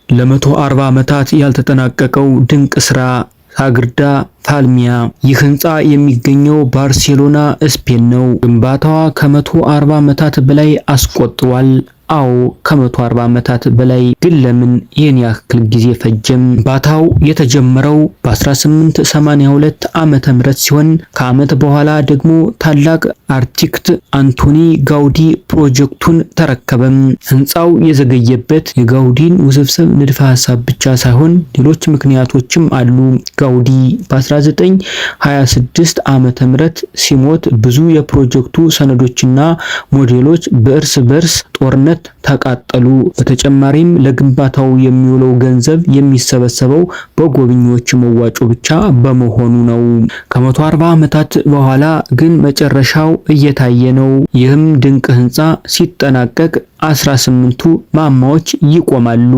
ለ140 ዓመታት ያልተጠናቀቀው ድንቅ ስራ ሳግርዳ ፋሚሊያ። ይህ ህንፃ የሚገኘው ባርሴሎና ስፔን ነው። ግንባታዋ ከ140 ዓመታት በላይ አስቆጥሯል። አዎ ከ140 ዓመታት በላይ። ግን ለምን ይህን ያክል ጊዜ ፈጀም? ግንባታው የተጀመረው በ1882 ዓመተ ምህረት ሲሆን ከዓመት በኋላ ደግሞ ታላቅ አርክቴክት አንቶኒ ጋውዲ ፕሮጀክቱን ተረከበም። ህንፃው የዘገየበት የጋውዲን ውስብስብ ንድፈ ሐሳብ ብቻ ሳይሆን ሌሎች ምክንያቶችም አሉ። ጋውዲ በ1926 ዓመተ ምህረት ሲሞት ብዙ የፕሮጀክቱ ሰነዶችና ሞዴሎች በእርስ በርስ ጦርነት ተቃጠሉ። በተጨማሪም ለግንባታው የሚውለው ገንዘብ የሚሰበሰበው በጎብኚዎች መዋጮ ብቻ በመሆኑ ነው። ከ140 ዓመታት በኋላ ግን መጨረሻው እየታየ ነው። ይህም ድንቅ ህንፃ ሲጠናቀቅ 18ቱ ማማዎች ይቆማሉ።